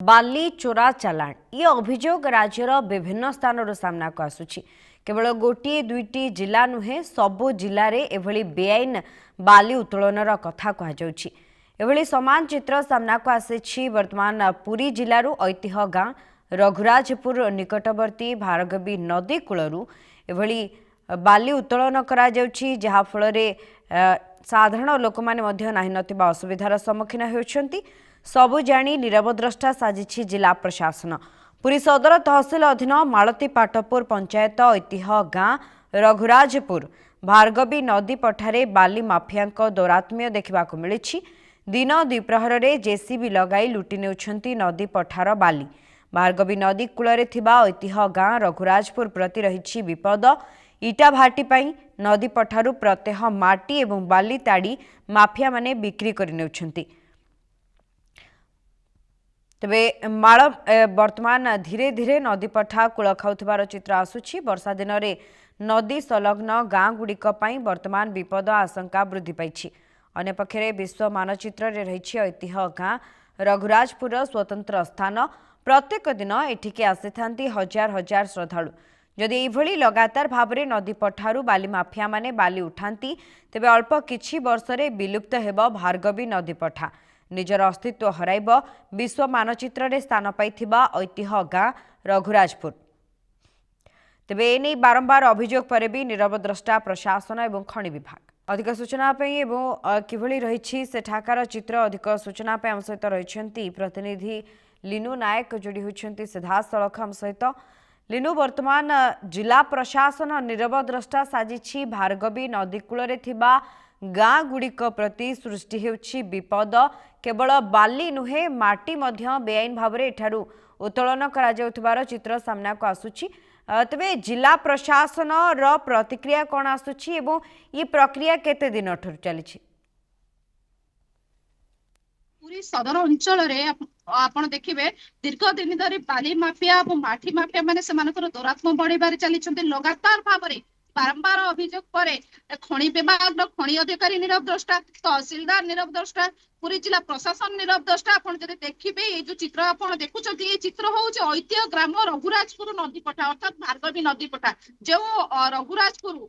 बाली चोरा चालाण ये अभियोग राज्यर विभिन्न स्थान सामना को आसुछि। केवल गोटे दुईटी जिला नुहे सबु जिले में एभली बेआईन बाली उत्तोलनर कथा कहुछि। एभली समान चित्र सामना को आसी वर्तमान पुरी जिलूर ऐतिह्य गाँ रघुराजपुर निकटवर्ती भारगवी नदी कूलू एभली बाली उत्तोलन करा जहाँफल साधारण लोक मैंने असुविधार सम्मुखीन होती। सबु जाणी नीरवद्रष्टा साजिछि जिला प्रशासन। पुरी सदर तहसिल अधीन मालती पाटपुर पंचायत ऐतिह्य गाँ रघुराजपुर भारगवी नदी पठारे बाली माफिया दौरात्म्य देखा मिली। दिन द्विप्रहर में जेसीबी लगाई लुटि नेउछंती नदी पठार बाली। भारगवी नदी कूलरे थिबा ऐतिह्य गाँ रघुराजपुर प्रति रही विपद। इटा भाटी पाई नदी पठारु प्रत्यह माटी एवं बाली ताड़ी माफिया माने बिक्री कर नेउछंती। तेबे माल वर्तमान धीरे धीरे नदी पठा कूल खाउथिबार चित्र आसुछि। वर्षा दिन में नदी संलग्न गाँ गुड़िक वर्तमान विपद आशंका वृद्धि पाइछि। अन्यपक्षे विश्व मानचित्र में रही ऐतिह्य गाँ रघुराजपुर स्वतंत्र स्थान। प्रत्येक दिन एठिके आसी हजार हजार श्रद्धालु। जदि एभली लगातार भाव में नदी पठारु बाली माफिया माने बाली उठांती तेबे अल्प किछि वर्षरे विलुप्त हेब भारगवी नदी पठा। निजर अस्तित्व हराइब विश्व मानचित्र में स्थान पाइथिबा ऐतिह्य गाँ रघुराजपुर। तेबे एने बारंबार अभियोग पर भी नीरवद्रष्टा प्रशासन और खनि विभाग। अधिक सूचना किभली रही सेठाकार चित्र अधिक सूचना आम सहित रही प्रतिनिधि लिनु नायक जोड़ी होती सीधासख आम सहित। लिनु, वर्तमान जिला प्रशासन नीरवद्रष्टा साजिछि भारगवी नदी कूलरे थिबा गाँ गुड़िक प्रति सृष्टि हेउछि विपद। केवल बाली नुहे माटी मध्य बेआईन भाव में एठारु उत्तोलन करा जाउथिबार चित्र सामना को आसुछि। तबे जिला प्रशासन रो प्रतिक्रिया कौन आसुछि एवं ये प्रक्रिया केते दिन ठुर चलिछि? पूरी सदर अंचल आपण देखिए दीर्घ दिन धरी बाली माफिया और माटी माफिया माने सेमानकर दौरात्म्य बढ़िबार चली लगातार भाव में बारंबार अभियोग पर खनि विभाग खनि अधिकारी नीरव द्रष्टा, तहसीलदार नीरव द्रष्टा, पूरी जिला प्रशासन नीरव द्रष्टा। आप देखिए ये जो चित्र आप देखुं ये चित्र हूँ ऐतिह्य ग्राम रघुराजपुर नदी पठा अर्थात भारगवी नदी पठा जो रघुराजपुर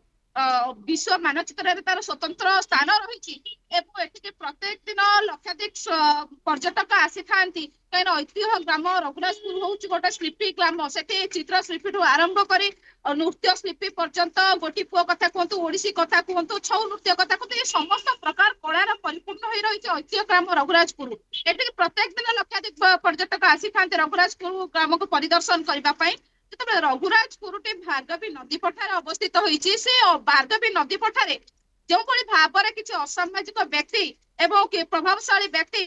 विश्व मानचित्र तार स्वतंत्र स्थान रही। प्रत्येक दिन लक्षाधिक पर्यटक आसी था कहीं ऐतिह्य ग्राम रघुराजपुर हूँ गोटे शिल्पी ग्राम से चित्र शिल्पी ठू आरंभ कर नृत्य शिल्पी पर्यंत गोटी पुओ कथा कहतु ओडिसी कथा कहतु छौ नृत्य कथा कहतु ये समस्त प्रकार कलार परिपूर्ण हो रही ऐतिह्य ग्राम रघुराजपुर। एटिक प्रत्येक दिन लक्षाधिक पर्यटक आसी था रघुराजपुर ग्राम को परिदर्शन करने। जो रघुराजपुर भारगवी नदी पठार अवस्थित होती से भारगवी नदी पठार जो भाव में किसी असामाजिक व्यक्ति एवं प्रभावशाली व्यक्ति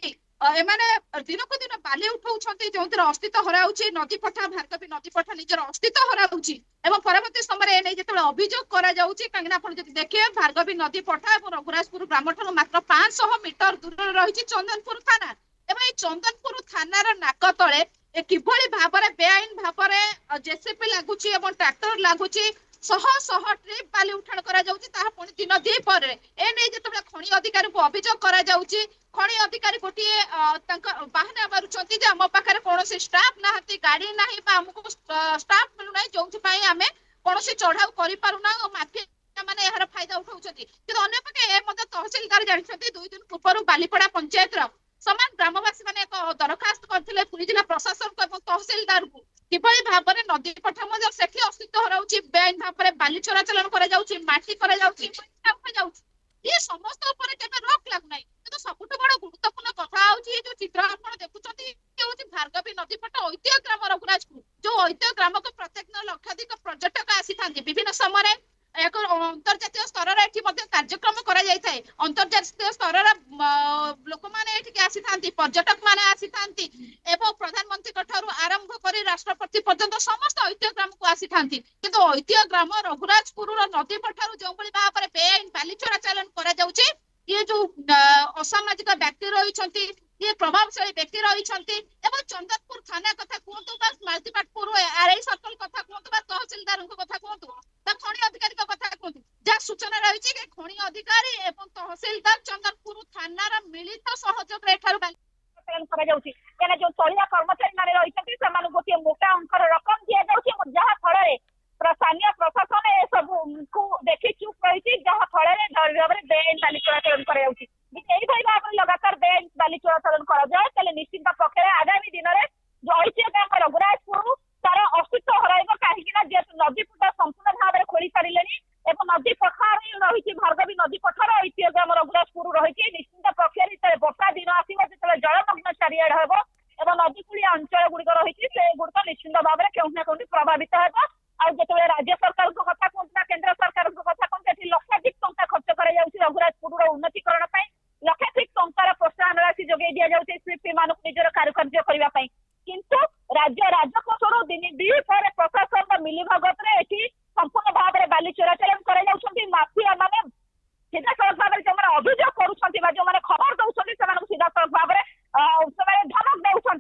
एमाने दिन को दिन बाली उठाउछंती जो अस्तित्व हराउछि। नदी पठा भारगवी नदी पठा निजर अस्तित्व हराउछि एवं परवर्ती समय एने जेतबे अभियोग करा जाउछि कांगना आपण जदि देखिए भारगवी नदी पठा और रघुराजपुर ग्राम ठाରୁ मात्र 500 मीटर दूर रही चंदनपुर थाना एवं ये चंदनपुर थानार नाक तले किभली भाव में बेआईन भाव में जेसीबी लगुच ट्रैक्टर लगुच शह शह ट्रिप बाली उठाण करा जाउछि ताहा पुणी दिन दी पर एने जेतबे खनि अधिकारी को अभियोग करा जाउछि खनि अधिकारी गोटे बाहना मारुछंती जे हम पाखरे कोनोसी स्टाफ नाहंती गाड़ी नाही बा हमको स्टाफ मिलु नाही जोंथि पई हमें कोनोसी चढ़ाऊ करि पारुना माफिया माने एहर फायदा उठाउछंती। किंतु अन्य पके ए मते तहसीलदार जानिछंती 2 दिन पूर्व बालीपड़ा पंचायत रा समान ग्रामवासी माने एक दरखास्त करथिले पुरी जिला प्रशासन को तहसीलदार को किभली भाव में नदी पठा मध्य सेठी अस्तित्व हराउछि बेआईन भाव में बाली चोरा चलन करा जाउछि माटी करा जाउछि ये समस्त ऊपर केबे रोक लागु नाही। तो सबुठ बड़ गुरुत्वपूर्ण कथा होछि जो चित्र आपण देखुछंती ये होछि भारगवी नदी पठा ऐतिह्य ग्राम रघुराजपुर जो ऐतिह्य ग्राम को प्रत्येक दिन लक्षाधिक पर्यटक आसी थांती विभिन्न समय एक अंतर्जातीय स्तर कार्यक्रम करा जाय अंतर्जातीय स्तर लोक मैंने आसी था पर्यटक मैंने आसी था एवं प्रधानमंत्री ठारू आरंभ कर राष्ट्रपति पर्यंत समस्त ऐतिह्य ग्राम को आसी था। किंतु ऐतिह्य ग्राम रघुराजपुर नदी पठार जो भाव में बेआईन बाली चोरा चालन करा जाउछि ये जो असामाजिक व्यक्ति रही ये प्रभावशाली व्यक्ति रही चंदनपुर थाना कथा कहतु बा मालतीपाटपुर आरआई सर्कल कथा कहतु बा तहसीलदार कथा कहतु बा खनि अधिकारी कथा कहतु जहाँ सूचना रही खनि अधिकारी एवं तहसीलदार चंदनपुर थानार मिलित सहयोग जो चलिया कर्मचारी अंचल गुड़िक रही से गुड़िक निश्चिंत भाव में केउठी ना केउठी प्रभावित होगा। आते राज्य सरकार कथा कहते केंद्र सरकार कथा कहते लक्षाधिक टंका खर्च कर रघुराजपुर उन्नतीकरण लक्षाधिक टंकार प्रोत्साहन राशि जोगे दि जाऊँगी शिल्पी मान निजर कारुकार्य करने किंतु राज्य राजकोषर दिन पर प्रशासन मिलीभगत संपूर्ण भाव में बाली चोराचालान कर माफिया मान सीधा सड़क भाव में जो अभियोग कर जो खबर दौरान सीधा सड़क भाव में धमक दौरान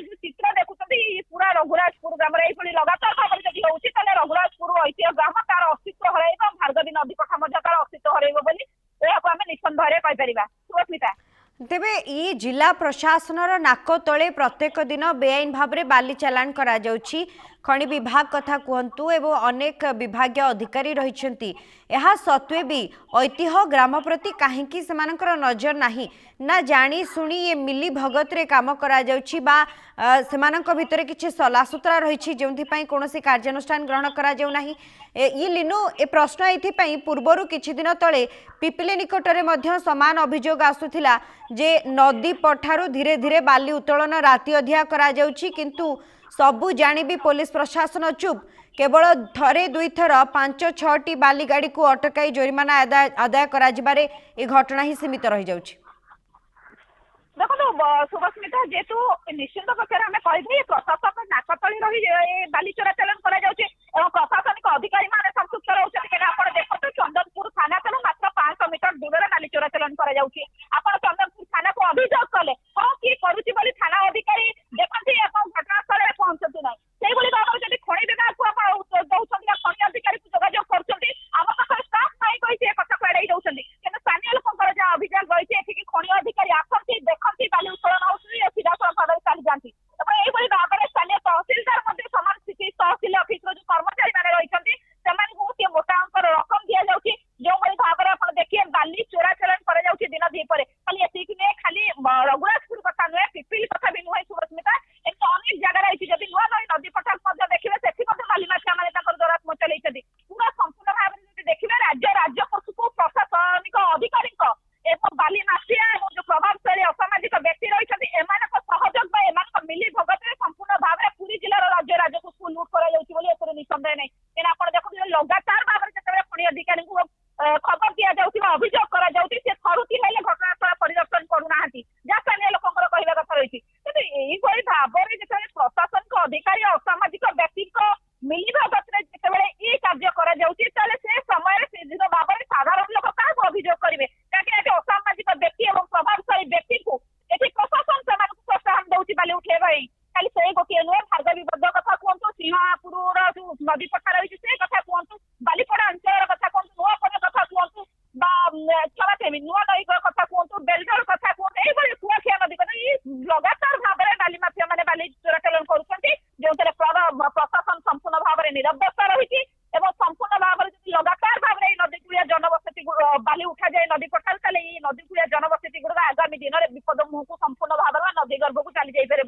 चित्र देखुं पूरा रघुराजपुर ग्राम लगातार भाव में जब होती रघुराजपुर ऐतिह्य ग्राम तार अस्तित्व हर भार्गवी नदी पठा तार अस्तित्व हर निसंदेह कहीपर सुस्मिता। तेबे ई जिला प्रशासनर नाक तले प्रत्येक दिन बेआईन भाव में बाली चालान करा जाउछि। खनि विभाग कथा कहतु एवं अनेक विभागीय अधिकारी रही सत्वे भी ऐतिह्य ग्राम प्रति कहीं सेमानकर नजर नाही ना जानी सुनी ये मिली भगत रे काम करा जाउछि बा सेमानक भितरे किछि सलासुतरा रही जोंथि कौनसी कार्यानुष्ठान ग्रहण करा जाउ नाही। ये लिनु ए प्रश्न एथि पूर्वरु किछि दिन तले पिपिली निकटरे मध्य समान अभियोग आसुथिला जे नदी पठारु धीरे धीरे बाली उत्तोलन राति अधिया करा जाउछि किंतु सबु जानी भी पुलिस प्रशासन चुप केवल थरे दुई थर 5-6टी बाली गाड़ी को अटकाई जोरिमाना आदाय करा जिबारे ए घटना ही सीमित रही जाउछि। देखो सुभस्मिता जेतु निश्चित पक्षर आम कह प्रशासन नाकतली रही बाली चोराचालान कर प्रशासनिक अधिकारी मान संपुक्त रोचे आप देखते चंदनपुर थाना तो मात्र 500 मीटर दूर बाली चोराचालान कर चंदनपुर थाना को अभियोग कले हाँ किए करुच्ची थाना अधिकारी देखते घटनास्थल में पहुंचती ना से भाव में खनि विभाग को दौरान खनि अधिकारी को जोगाजोग कर आम पाखे स्टाफ नहीं कही कथा कड़े दौरान कि स्थानीय लोक जहाँ अभियोग रही खनि अधिकारी आसती देखती बाली उत्तोलन हो सीधा सड़क भाव चली जाती यही भाव में स्थानीय तहसिलदार समान स्थिति तहसिल अफिस जो कर्मचारी मैंने रही मोटा अंकर रकम दि जाऊँगी जो भाव में आप देखिए बाली चोराचालान कर दिन दीपर खाली एतिक नुहे खाली रघुराजपुर कथा नुहे पिपिली कथा भी नुहे सुस्मिता एमती अनेक जगह रही जब नुआ नई नदी पठा देखिए से बाली माफिया मैंने दौरात्म चलते पूरा संपूर्ण भाव में देखिए राजकोष को प्रशासनिक अधिकारी बाली माफिया जो प्रभावशाली असामाजिक व्यक्ति रही सहयोग मिली भगत संपूर्ण भाव में पूरी जिलार राज्य राजकोष को लुट कर निसंदेह नहीं कहीं आप देखते लगातार भाव में जिते खनि अधिकारी को खबर दि जाऊँगा अभियोग कर थरुती है घटनास्थल परिदर्शन करूना जहाँ स्थानीय लोक कहवा कथा रही यही भाव में जिते प्रशासनिक अधिकारी असामाजिक व्यक्ति मिली भगत जिते ये कार्य कर समय से भाव में साधारण लोक क्या अभियोग करेंगे कहीं असामाजिक व्यक्ति और प्रभावशाली व्यक्ति को ये प्रशासन से प्रोत्साहन दौर बाली उठेबा खाली से गोटे नुहे भार्गवी बद्ध कथा कहतु सिंहपुर जो नदी पठा रही से कथा कहतु बालीपड़ा अंचल कथा कहतु नुआपड़ा कथा कहतु क्षमाप्रेमी नुआ नई कथा कहतु बेलगढ़ कथा कहतु यही कुआखिया नदी कथा लगातार भाव में बाली माफिया मैंने बाली चोराचालान कर जो प्रशासन संपूर्ण भाव में निरवस्था रही संपूर्ण भाव में लगातार भाव में नदी कूलिया जनबसती बाली उठा जाए नदी पठार ताले नदी कूलिया जनबसती गुड़ आगामी दिन में विपद मुह को संपूर्ण भाव में नदी गर्भ को चली जापे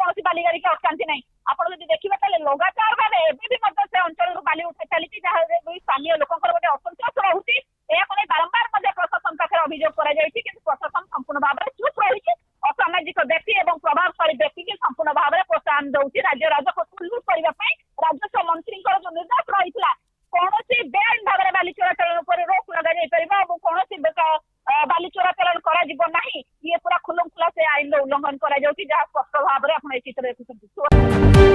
କୌଣସି ବାଲି ଗାଡିକି ଅଟକାନ୍ତି ନାହିଁ। ଆପଣ ଯଦି ଦେଖିବେ ତାହେଲେ ଲଗାତାର ଭାବେ ଏବେ ବି ମଧ୍ୟ ସେ ଅଞ୍ଚଳରୁ ବାଲି ଉଠାଇ ଚାଲିଛି, ଯାହା ସ୍ଥାନୀୟ ଲୋକଙ୍କର ଗୋଟେ ଅସନ୍ତୋଷ ରହୁଛି। ଏହାକୁ ନେଇ ବାରମ୍ବାର ମଧ୍ୟ ପ୍ରଶାସନ ପାଖରେ ଅଭିଯୋଗ କରାଯାଇଛି, କିନ୍ତୁ ପ୍ରଶାସନ ସମ୍ପୂର୍ଣ୍ଣ ଭାବରେ ଚୁପ୍ ରହିଛି। ଅସାମାଜିକ ବ୍ୟକ୍ତି ଏବଂ ପ୍ରଭାବଶାଳୀ ବ୍ୟକ୍ତିକି ସମ୍ପୂର୍ଣ୍ଣ ଭାବରେ ପ୍ରୋତ୍ସାହନ ଦଉଛି ରାଜ୍ୟ ରାଜପଥ ଲୁଟ୍ କରିବା ପାଇଁ। ରାଜସ୍ୱ ମନ୍ତ୍ରୀଙ୍କର ଯୋଉ ନିର୍ଦ୍ଦେଶ ରହିଥିଲା କୌଣସି ବେଆଇନ ଭାବରେ ବାଲି ଚୋରାଚାଲାଣ ଉପରେ ରୋକ ଲଗାଯାଇ ପାରିବ ଏବଂ କୌଣସି ବାଲି ଚୋରାଚାଲାଣ କରାଯିବ ନାହିଁ, ଇଏ ପୁରା ଖୁଲମଖୁଲା ସେ ଆଇନର ଉଲ୍ଲଂଘନ କରାଯାଉଛି, ଯାହା ସ୍ପଷ୍ଟ ଭାବରେ ଆପଣ ଏ ଚିତ୍ର ଦେଖୁଛନ୍ତି।